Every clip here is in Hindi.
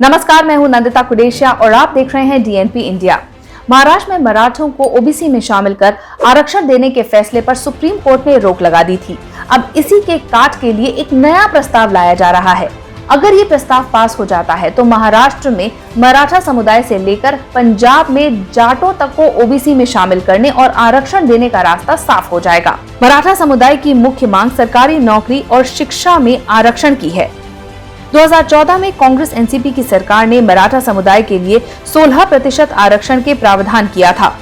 नमस्कार, मैं हूं नंदिता कुडेशिया और आप देख रहे हैं डीएनपी इंडिया। महाराष्ट्र में मराठों को ओबीसी में शामिल कर आरक्षण देने के फैसले पर सुप्रीम कोर्ट ने रोक लगा दी थी। अब इसी के काट के लिए एक नया प्रस्ताव लाया जा रहा है। अगर ये प्रस्ताव पास हो जाता है तो महाराष्ट्र में मराठा समुदाय से लेकर पंजाब में जाटों तक को ओबीसी में शामिल करने और आरक्षण देने का रास्ता साफ हो जाएगा। मराठा समुदाय की मुख्य मांग सरकारी नौकरी और शिक्षा में आरक्षण की है। 2014 में कांग्रेस एनसीपी की सरकार ने मराठा समुदाय के लिए 16% आरक्षण के प्रावधान किया था।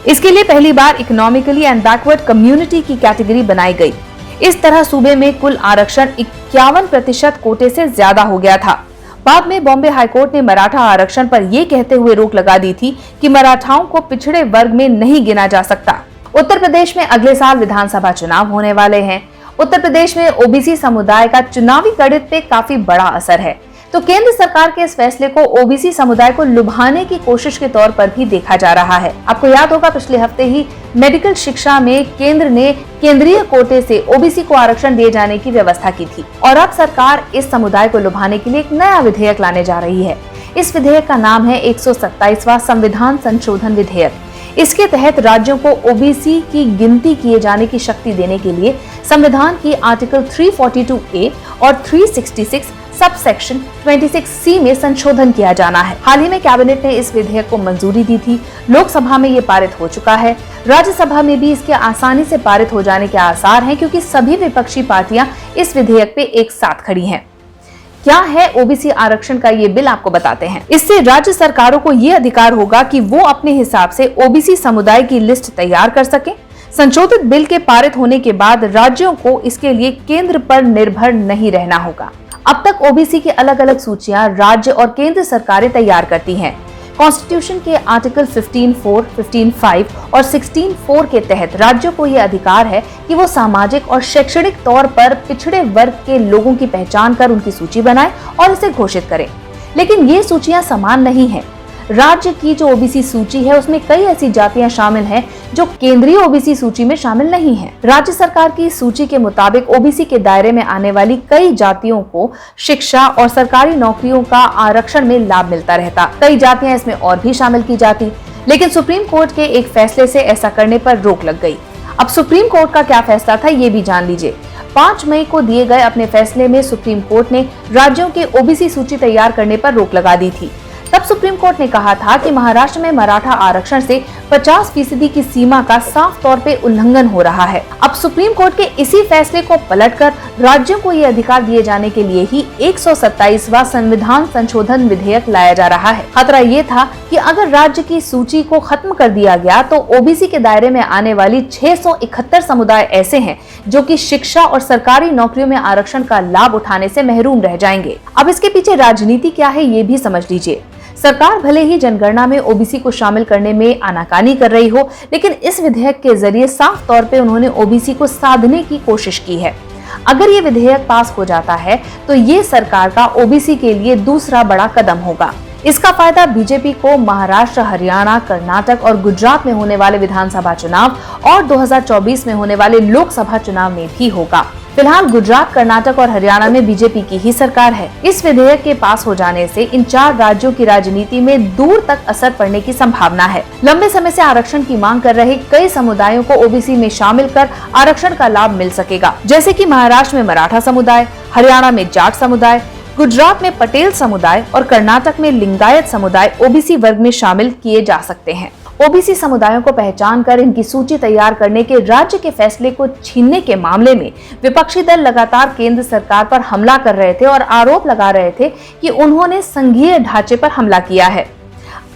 इसके लिए पहली बार इकोनॉमिकली एंड बैकवर्ड कम्युनिटी की कैटेगरी बनाई गई। इस तरह सूबे में कुल आरक्षण 51% कोटे से ज्यादा हो गया था। बाद में बॉम्बे हाईकोर्ट ने मराठा आरक्षण पर यह कहते हुए रोक लगा दी थी कि मराठाओं को पिछड़े वर्ग में नहीं गिना जा सकता। उत्तर प्रदेश में अगले साल विधानसभा चुनाव होने वाले हैं। उत्तर प्रदेश में ओबीसी समुदाय का चुनावी गणित पे काफी बड़ा असर है, तो केंद्र सरकार के इस फैसले को ओबीसी समुदाय को लुभाने की कोशिश के तौर पर भी देखा जा रहा है। आपको याद होगा, पिछले हफ्ते ही मेडिकल शिक्षा में केंद्र ने केंद्रीय कोटे से ओबीसी को आरक्षण दिए जाने की व्यवस्था की थी और अब सरकार इस समुदाय को लुभाने के लिए एक नया विधेयक लाने जा रही है। इस विधेयक का नाम है 127वां संविधान संशोधन विधेयक। इसके तहत राज्यों को ओबीसी की गिनती किए जाने की शक्ति देने के लिए संविधान की आर्टिकल 342A और 366 सब सेक्शन 26C में संशोधन किया जाना है। हाल ही में कैबिनेट ने इस विधेयक को मंजूरी दी थी। लोकसभा में ये पारित हो चुका है। राज्यसभा में भी इसके आसानी से पारित हो जाने के आसार हैं, क्योंकि सभी विपक्षी पार्टियां इस विधेयक पे एक साथ खड़ी हैं। क्या है ओबीसी आरक्षण का ये बिल, आपको बताते हैं। इससे राज्य सरकारों को ये अधिकार होगा कि वो अपने हिसाब से ओबीसी समुदाय की लिस्ट तैयार कर सकें। संशोधित बिल के पारित होने के बाद राज्यों को इसके लिए केंद्र पर निर्भर नहीं रहना होगा। अब तक ओबीसी की अलग अलग सूचियां राज्य और केंद्र सरकारें तैयार करती हैं। कॉन्स्टिट्यूशन के आर्टिकल 15(4), 15(5) और 16(4) के तहत राज्यों को यह अधिकार है कि वो सामाजिक और शैक्षणिक तौर पर पिछड़े वर्ग के लोगों की पहचान कर उनकी सूची बनाएं और इसे घोषित करें। लेकिन ये सूचियां समान नहीं हैं। राज्य की जो ओबीसी सूची है उसमें कई ऐसी जातियां शामिल हैं जो केंद्रीय ओबीसी सूची में शामिल नहीं हैं। राज्य सरकार की सूची के मुताबिक ओबीसी के दायरे में आने वाली कई जातियों को शिक्षा और सरकारी नौकरियों का आरक्षण में लाभ मिलता रहता। कई जातियां इसमें और भी शामिल की जाती, लेकिन सुप्रीम कोर्ट के एक फैसले से ऐसा करने पर रोक लग गई। अब सुप्रीम कोर्ट का क्या फैसला था, ये भी जान लीजिए। 5 मई को दिए गए अपने फैसले में सुप्रीम कोर्ट ने राज्यों के ओबीसी सूची तैयार करने पर रोक लगा दी थी। तब सुप्रीम कोर्ट ने कहा था कि महाराष्ट्र में मराठा आरक्षण से 50% की सीमा का साफ तौर पे उल्लंघन हो रहा है। अब सुप्रीम कोर्ट के इसी फैसले को पलटकर राज्यों को ये अधिकार दिए जाने के लिए ही 127वां संविधान संशोधन विधेयक लाया जा रहा है। खतरा ये था कि अगर राज्य की सूची को खत्म कर दिया गया तो ओबीसी के दायरे में आने वाली 671 समुदाय ऐसे हैं जो कि शिक्षा और सरकारी नौकरियों में आरक्षण का लाभ उठाने से महरूम रह जाएंगे। अब इसके पीछे राजनीति क्या है, ये भी समझ लीजिए। सरकार भले ही जनगणना में ओबीसी को शामिल करने में आनाकानी कर रही हो, लेकिन इस विधेयक के जरिए साफ तौर पे उन्होंने ओबीसी को साधने की कोशिश की है। अगर ये विधेयक पास हो जाता है तो ये सरकार का ओबीसी के लिए दूसरा बड़ा कदम होगा। इसका फायदा बीजेपी को महाराष्ट्र, हरियाणा, कर्नाटक और गुजरात में होने वाले विधानसभा चुनाव और 2024 में होने वाले लोकसभा चुनाव में भी होगा। फिलहाल गुजरात, कर्नाटक और हरियाणा में बीजेपी की ही सरकार है। इस विधेयक के पास हो जाने से इन 4 राज्यों की राजनीति में दूर तक असर पड़ने की संभावना है। लंबे समय से आरक्षण की मांग कर रहे कई समुदायों को ओबीसी में शामिल कर आरक्षण का लाभ मिल सकेगा, जैसे कि महाराष्ट्र में मराठा समुदाय, हरियाणा में जाट समुदाय, गुजरात में पटेल समुदाय और कर्नाटक में लिंगायत समुदाय ओबीसी वर्ग में शामिल किए जा सकते हैं। ओबीसी समुदायों को पहचान कर इनकी सूची तैयार करने के राज्य के फैसले को छीनने के मामले में विपक्षी दल लगातार केंद्र सरकार पर हमला कर रहे थे और आरोप लगा रहे थे कि उन्होंने संघीय ढांचे पर हमला किया है।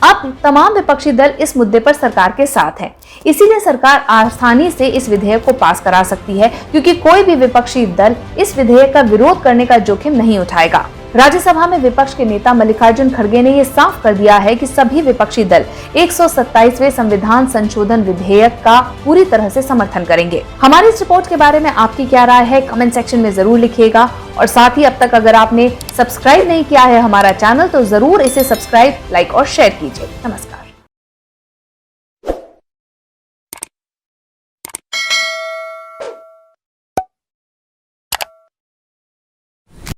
अब तमाम विपक्षी दल इस मुद्दे पर सरकार के साथ हैं। इसीलिए सरकार आसानी से इस विधेयक को पास करा सकती है, क्योंकि कोई भी विपक्षी दल इस विधेयक का विरोध करने का जोखिम नहीं उठाएगा। राज्यसभा में विपक्ष के नेता मल्लिकार्जुन खड़गे ने ये साफ कर दिया है कि सभी विपक्षी दल 127वें संविधान संशोधन विधेयक का पूरी तरह से समर्थन करेंगे। हमारी इस रिपोर्ट के बारे में आपकी क्या राय है, कमेंट सेक्शन में जरूर लिखिएगा। और साथ ही अब तक अगर आपने सब्सक्राइब नहीं किया है हमारा चैनल तो जरूर इसे सब्सक्राइब, लाइक और शेयर कीजिए। नमस्कार।